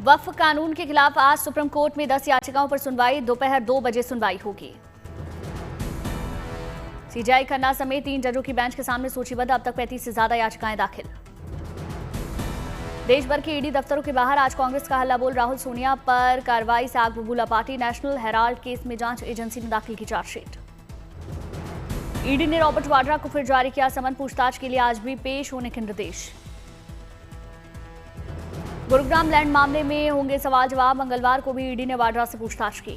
वक्फ कानून के खिलाफ आज सुप्रीम कोर्ट में 10 याचिकाओं पर सुनवाई। दोपहर 2 बजे सुनवाई होगी। सीजेआई खन्ना समेत 3 जजों की बेंच के सामने सूचीबद्ध अब तक 35 से ज्यादा याचिकाएं दाखिल। देश भर के ईडी दफ्तरों के बाहर आज कांग्रेस का हल्ला बोल। राहुल सोनिया पर कार्रवाई से आग बबूला पार्टी। नेशनल हेराल्ड केस में जांच एजेंसी ने दाखिल की चार्जशीट। ईडी ने रॉबर्ट वाड्रा को फिर जारी किया समन। पूछताछ के लिए आज भी पेश होने के निर्देश। गुरुग्राम लैंड मामले में होंगे सवाल जवाब। मंगलवार को भी ईडी ने वाड्रा से पूछताछ की।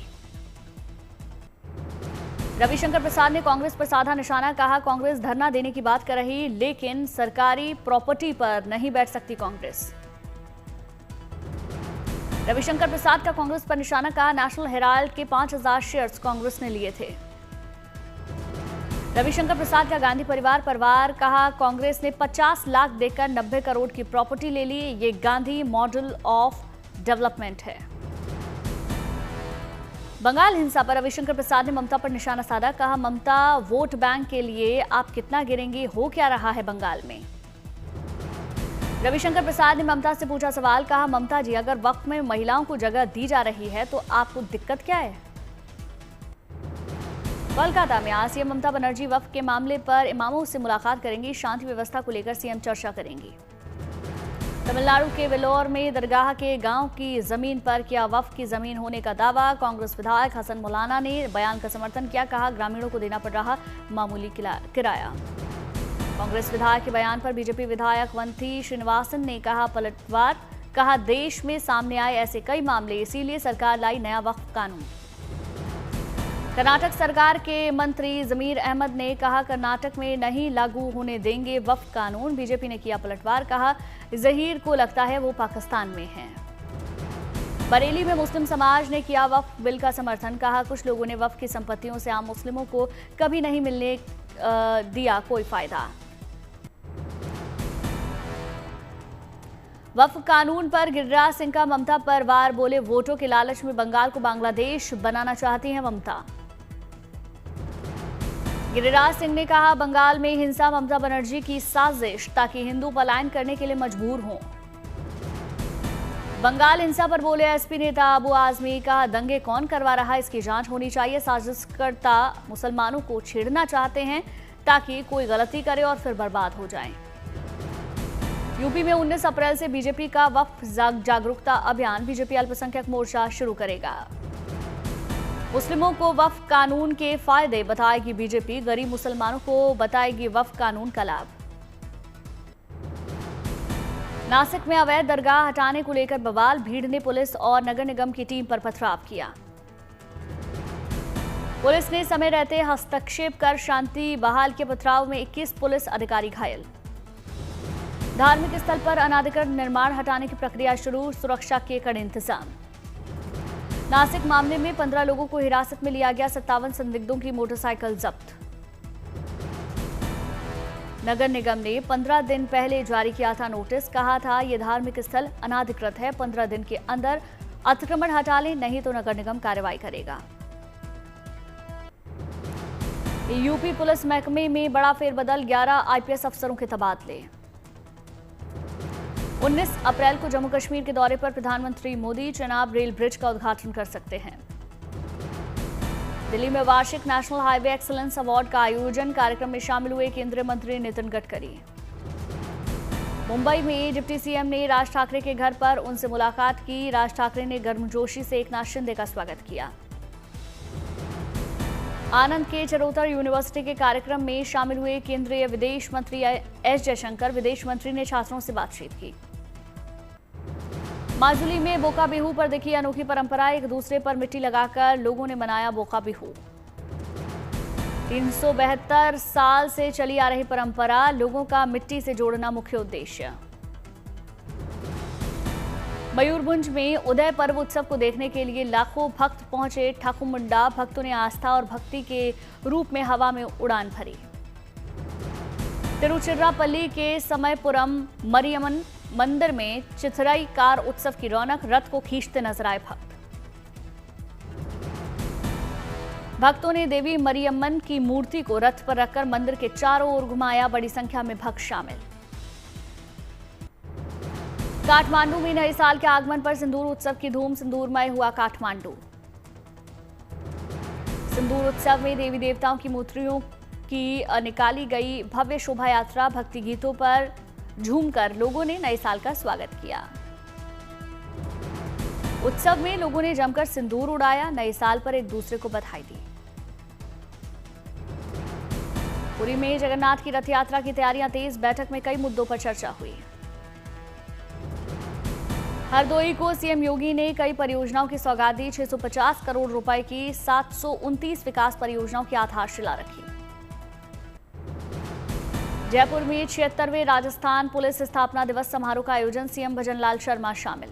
रविशंकर प्रसाद ने कांग्रेस पर साधा निशाना। कहा, कांग्रेस धरना देने की बात कर रही, लेकिन सरकारी प्रॉपर्टी पर नहीं बैठ सकती कांग्रेस। रविशंकर प्रसाद का कांग्रेस पर निशाना। कहा, नेशनल हेराल्ड के 5000 शेयर्स कांग्रेस ने लिए थे। रविशंकर प्रसाद का गांधी परिवार। कहा, कांग्रेस ने 50 लाख देकर 90 करोड़ की प्रॉपर्टी ले ली। ये गांधी मॉडल ऑफ डेवलपमेंट है। बंगाल हिंसा पर रविशंकर प्रसाद ने ममता पर निशाना साधा। कहा, ममता वोट बैंक के लिए आप कितना गिरेंगी, हो क्या रहा है बंगाल में। रविशंकर प्रसाद ने ममता से पूछा सवाल। कहा, ममता जी, अगर वक्फ में महिलाओं को जगह दी जा रही है तो आपको दिक्कत क्या है। कोलकाता में आज सीएम ममता बनर्जी वक्फ के मामले पर इमामों से मुलाकात करेंगी। शांति व्यवस्था को लेकर सीएम चर्चा करेंगी। तमिलनाडु के वेलोर में दरगाह के गांव की जमीन पर किया वक्फ की जमीन होने का दावा। कांग्रेस विधायक हसन मौलाना ने बयान का समर्थन किया। कहा, ग्रामीणों को देना पड़ रहा मामूली किराया। कांग्रेस विधायक के बयान पर बीजेपी विधायक वंथी श्रीनिवासन ने कहा पलटवार। कहा, देश में सामने आए ऐसे कई मामले, इसीलिए सरकार लाई नया वक्फ कानून। कर्नाटक सरकार के मंत्री जमीर अहमद ने कहा, कर्नाटक में नहीं लागू होने देंगे वक्फ कानून। बीजेपी ने किया पलटवार। कहा, जहीर को लगता है वो पाकिस्तान में है। बरेली में मुस्लिम समाज ने किया वक्फ बिल का समर्थन। कहा, कुछ लोगों ने वक्फ की संपत्तियों से आम मुस्लिमों को कभी नहीं मिलने दिया कोई फायदा। वक्फ कानून पर गिरिराज सिंह का ममता पर वार। बोले, वोटों के लालच में बंगाल को बांग्लादेश बनाना चाहती हैं ममता। गिरिराज सिंह ने कहा, बंगाल में हिंसा ममता बनर्जी की साजिश, ताकि हिंदू पलायन करने के लिए मजबूर हों। बंगाल हिंसा पर बोले एसपी नेता अबू आजमी। कहा, दंगे कौन करवा रहा है, इसकी जांच होनी चाहिए। साजिशकर्ता मुसलमानों को छेड़ना चाहते हैं ताकि कोई गलती करे और फिर बर्बाद हो जाएं। यूपी में 19 अप्रैल से बीजेपी का वक्फ जागरूकता अभियान बीजेपी अल्पसंख्यक मोर्चा शुरू करेगा। मुस्लिमों को वक्फ कानून के फायदे बताएगी बीजेपी। गरीब मुसलमानों को बताएगी वक्फ कानून का लाभ। नासिक में अवैध दरगाह हटाने को लेकर बवाल। भीड़ ने पुलिस और नगर निगम की टीम पर पथराव किया। पुलिस ने समय रहते हस्तक्षेप कर शांति बहाल के। पथराव में 21 पुलिस अधिकारी घायल। धार्मिक स्थल पर अनाधिकृत निर्माण हटाने की प्रक्रिया शुरू। सुरक्षा के कड़े इंतजाम। नासिक मामले में 15 लोगों को हिरासत में लिया गया। 57 संदिग्धों की मोटरसाइकिल जब्त। नगर निगम ने 15 दिन पहले जारी किया था नोटिस। कहा था, यह धार्मिक स्थल अनाधिकृत है, 15 दिन के अंदर अतिक्रमण हटा लें, नहीं तो नगर निगम कार्रवाई करेगा। यूपी पुलिस महकमे में बड़ा फेरबदल। 11 आईपीएस अफसरों के तबादले। 19 अप्रैल को जम्मू कश्मीर के दौरे पर प्रधानमंत्री मोदी चेनाब रेल ब्रिज का उद्घाटन कर सकते हैं। दिल्ली में वार्षिक नेशनल हाईवे एक्सीलेंस अवार्ड का आयोजन। कार्यक्रम में शामिल हुए केंद्रीय मंत्री नितिन गडकरी। मुंबई में डिप्टी सीएम ने राज ठाकरे के घर पर उनसे मुलाकात की। राज ठाकरे ने गर्मजोशी से एकनाथ शिंदे का स्वागत किया। आनंद के चरोतर यूनिवर्सिटी के कार्यक्रम में शामिल हुए केंद्रीय विदेश मंत्री एस जयशंकर। विदेश मंत्री ने छात्रों से बातचीत की। माजुली में बोका बिहू पर देखी अनोखी परंपरा। एक दूसरे पर मिट्टी लगाकर लोगों ने मनाया बोका बिहू। 372 साल से चली आ रही परंपरा, लोगों का मिट्टी से जोड़ना मुख्य उद्देश्य। मयूरभंज में उदय पर्व उत्सव को देखने के लिए लाखों भक्त पहुंचे ठाकुरमुंडा। भक्तों ने आस्था और भक्ति के रूप में हवा में उड़ान भरी। तिरुचिरापल्ली के समयपुरम मरियमन मंदिर में चिथराई कार उत्सव की रौनक। रथ को खींचते नजर आए भक्त। भक्तों ने देवी मरियम्मन की मूर्ति को रथ पर रखकर मंदिर के चारों ओर घुमाया। बड़ी संख्या में भक्त शामिल। काठमांडू में नए साल के आगमन पर सिंदूर उत्सव की धूम, सिंदूरमय हुआ काठमांडू। सिंदूर उत्सव में देवी देवताओं की मूर्तियों की निकाली गई भव्य शोभा यात्रा, भक्ति गीतों पर झूमकर लोगों ने नए साल का स्वागत किया। उत्सव में लोगों ने जमकर सिंदूर उड़ाया, नए साल पर एक दूसरे को बधाई दी। पुरी में जगन्नाथ की रथ यात्रा की तैयारियां तेज, बैठक में कई मुद्दों पर चर्चा हुई। हरदोई को सीएम योगी ने कई परियोजनाओं की सौगात दी, 650 करोड़ रुपए की 729 विकास परियोजनाओं की आधारशिला रखी। जयपुर में 76वें राजस्थान पुलिस स्थापना दिवस समारोह का आयोजन, सीएम भजनलाल शर्मा शामिल।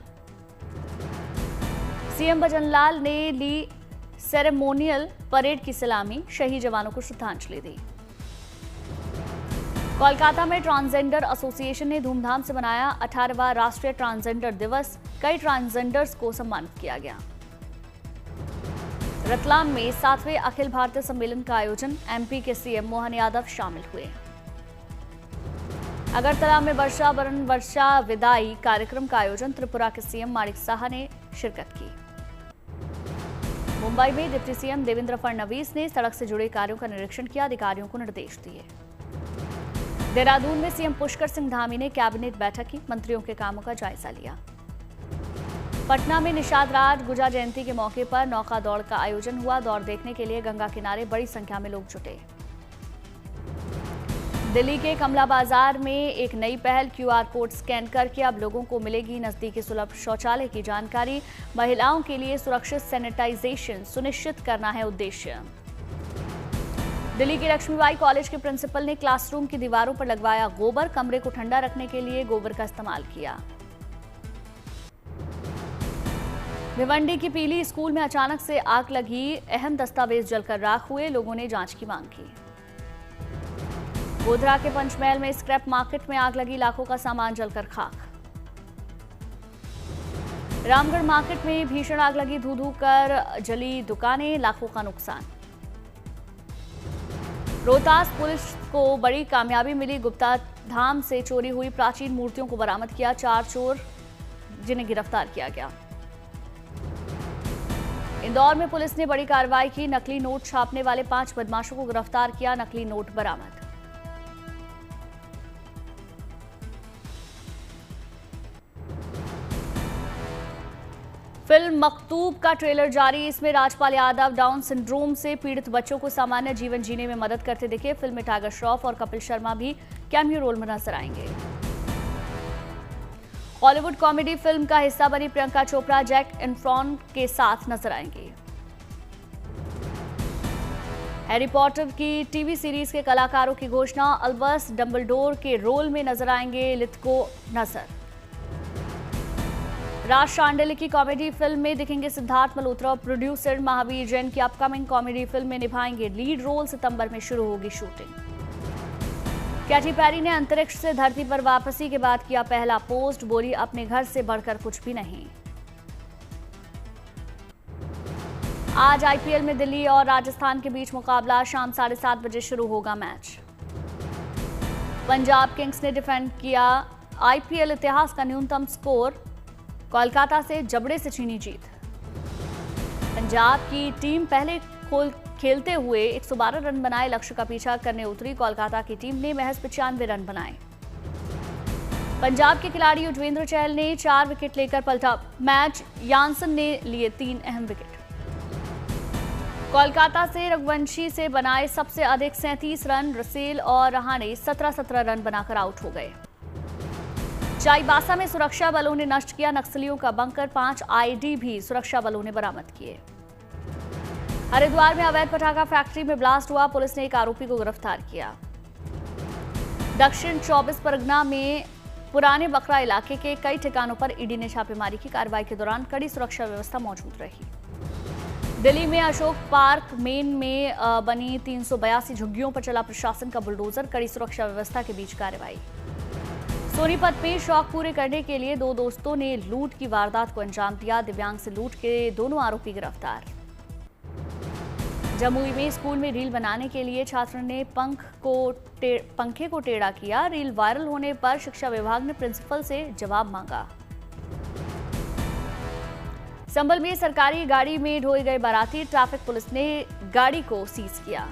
सीएम भजनलाल ने ली सेरेमोनियल परेड की सलामी, शहीद जवानों को श्रद्धांजलि दी। कोलकाता में ट्रांसजेंडर एसोसिएशन ने धूमधाम से मनाया 18वां राष्ट्रीय ट्रांसजेंडर दिवस, कई ट्रांसजेंडर्स को सम्मानित किया गया। रतलाम में 7वें अखिल भारतीय सम्मेलन का आयोजन, एमपी के सीएम मोहन यादव शामिल हुए। अगरतला में वर्षा वरण वर्षा विदाई कार्यक्रम का आयोजन, त्रिपुरा के सीएम माणिक साहा ने शिरकत की। मुंबई में डिप्टी सीएम देवेंद्र फडणवीस ने सड़क से जुड़े कार्यों का निरीक्षण किया, अधिकारियों को निर्देश दिए। देहरादून में सीएम पुष्कर सिंह धामी ने कैबिनेट बैठक की, मंत्रियों के कामों का जायजा लिया। पटना में निषाद राज गुजा जयंती के मौके पर नौका दौड़ का आयोजन हुआ, दौड़ देखने के लिए गंगा किनारे बड़ी संख्या में लोग जुटे। दिल्ली के कमला बाजार में एक नई पहल, क्यूआर कोड स्कैन करके अब लोगों को मिलेगी नजदीकी सुलभ शौचालय की जानकारी, महिलाओं के लिए सुरक्षित सैनिटाइजेशन सुनिश्चित करना है उद्देश्य। दिल्ली के लक्ष्मीबाई कॉलेज के प्रिंसिपल ने क्लासरूम की दीवारों पर लगवाया गोबर, कमरे को ठंडा रखने के लिए गोबर का इस्तेमाल किया। भिवंडी की पीली स्कूल में अचानक से आग लगी, अहम दस्तावेज जलकर राख हुए, लोगों ने जांच की मांग की। गोधरा के पंचमहल में स्क्रैप मार्केट में आग लगी, लाखों का सामान जलकर खाक। रामगढ़ मार्केट में भीषण आग लगी, धू धू कर जली दुकानें, लाखों का नुकसान। रोहतास पुलिस को बड़ी कामयाबी मिली, गुप्ता धाम से चोरी हुई प्राचीन मूर्तियों को बरामद किया, 4 चोर जिन्हें गिरफ्तार किया गया। इंदौर में पुलिस ने बड़ी कार्रवाई की, नकली नोट छापने वाले 5 बदमाशों को गिरफ्तार किया, नकली नोट बरामद। फिल्म मकतूब का ट्रेलर जारी, इसमें राजपाल यादव डाउन सिंड्रोम से पीड़ित बच्चों को सामान्य जीवन जीने में मदद करते दिखे। फिल्म में टाइगर श्रॉफ और कपिल शर्मा भी कैमियो रोल में नजर आएंगे। हॉलीवुड कॉमेडी फिल्म का हिस्सा बनी प्रियंका चोपड़ा जैक एफ्रॉन के साथ नजर आएंगी। हैरी पॉटर की टीवी सीरीज के कलाकारों की घोषणा, अल्बस डंबलडोर के रोल में नजर आएंगे लिथगो नजर। राज शांडिल्य की कॉमेडी फिल्म में दिखेंगे सिद्धार्थ मल्होत्रा, प्रोड्यूसर महावीर जैन की अपकमिंग कॉमेडी फिल्म में निभाएंगे लीड रोल, सितंबर में शुरू होगी शूटिंग। कैटी पेरी ने अंतरिक्ष से धरती पर वापसी के बाद किया पहला पोस्ट, बोली अपने घर से बढ़कर कुछ भी नहीं। आज आईपीएल में दिल्ली और राजस्थान के बीच मुकाबला, शाम 7:30 बजे शुरू होगा मैच। पंजाब किंग्स ने डिफेंड किया आईपीएल इतिहास का न्यूनतम स्कोर, कोलकाता से जबड़े से छीनी जीत। पंजाब की टीम पहले खेलते हुए 112 रन बनाए लक्ष्य का पीछा करने उतरी, कोलकाता की टीम ने महज 95 रन बनाए। पंजाब के खिलाड़ी युजवेंद्र चहल ने 4 विकेट लेकर पलटा मैच, यानसन ने लिए 3 अहम विकेट। कोलकाता से रघुवंशी से बनाए सबसे अधिक 37 रन, रसेल और रहाणे 17-17 रन बनाकर आउट हो गए। चाईबासा में सुरक्षा बलों ने नष्ट किया नक्सलियों का बंकर, 5 आईडी भी सुरक्षा बलों ने बरामद किए। हरिद्वार में अवैध पटाखा फैक्ट्री में ब्लास्ट हुआ, पुलिस ने एक आरोपी को गिरफ्तार किया। दक्षिण 24 परगना में पुराने बकरा इलाके के कई ठिकानों पर ईडी ने छापेमारी की, कार्रवाई के दौरान कड़ी सुरक्षा व्यवस्था मौजूद रही। दिल्ली में अशोक पार्क मेन में बनी 382 झुग्गियों पर चला प्रशासन का बुलडोजर, कड़ी सुरक्षा व्यवस्था के बीच कार्रवाई। सोनीपत में शौक पूरे करने के लिए 2 दोस्तों ने लूट की वारदात को अंजाम दिया, दिव्यांग से लूट के दोनों आरोपी गिरफ्तार। जमुई में स्कूल में रील बनाने के लिए छात्र ने पंखे को टेढ़ा किया, रील वायरल होने पर शिक्षा विभाग ने प्रिंसिपल से जवाब मांगा। संभल में सरकारी गाड़ी में ढोए गए बाराती, ट्रैफिक पुलिस ने गाड़ी को सीज किया।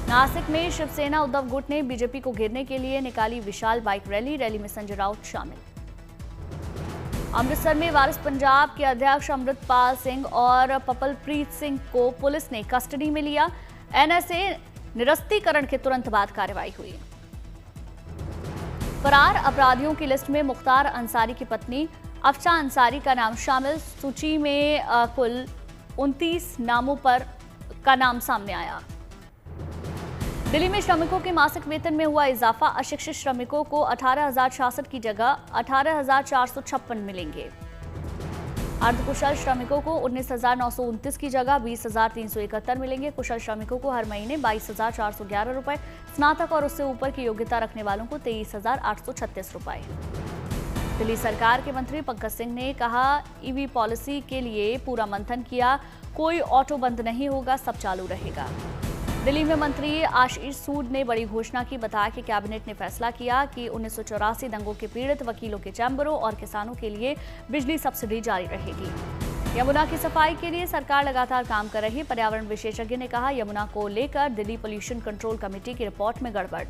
नासिक में शिवसेना उद्धव गुट ने बीजेपी को घेरने के लिए निकाली विशाल बाइक रैली में संजय राउत शामिल। अमृतसर में वारिस पंजाब के अध्यक्ष अमृतपाल सिंह और पपलप्रीत सिंह को पुलिस ने कस्टडी में लिया। एनएसए निरस्तीकरण के तुरंत बाद कार्रवाई हुई। फरार अपराधियों की लिस्ट में मुख्तार अंसारी की पत्नी अफशा अंसारी का नाम शामिल। सूची में कुल 29 नामों का नाम सामने आया। दिल्ली में श्रमिकों के मासिक वेतन में हुआ इजाफा। अशिक्षित श्रमिकों को 18,066 की जगह 18,456 मिलेंगे। अर्धकुशल श्रमिकों को 19,929 की जगह 20,371 मिलेंगे। कुशल श्रमिकों को हर महीने 22,411 रुपए, स्नातक और उससे ऊपर की योग्यता रखने वालों को 23,836 रुपए। दिल्ली सरकार के मंत्री पंकज सिंह ने कहा, ईवी पॉलिसी के लिए पूरा मंथन किया, कोई ऑटो बंद नहीं होगा, सब चालू रहेगा। दिल्ली में मंत्री आशीष सूद ने बड़ी घोषणा की। बताया कि कैबिनेट ने फैसला किया कि 1984 दंगों के पीड़ित वकीलों के चैम्बरों और किसानों के लिए बिजली सब्सिडी जारी रहेगी। यमुना की सफाई के लिए सरकार लगातार काम कर रही। पर्यावरण विशेषज्ञ ने कहा, यमुना को लेकर दिल्ली पोल्यूशन कंट्रोल कमेटी की रिपोर्ट में गड़बड़।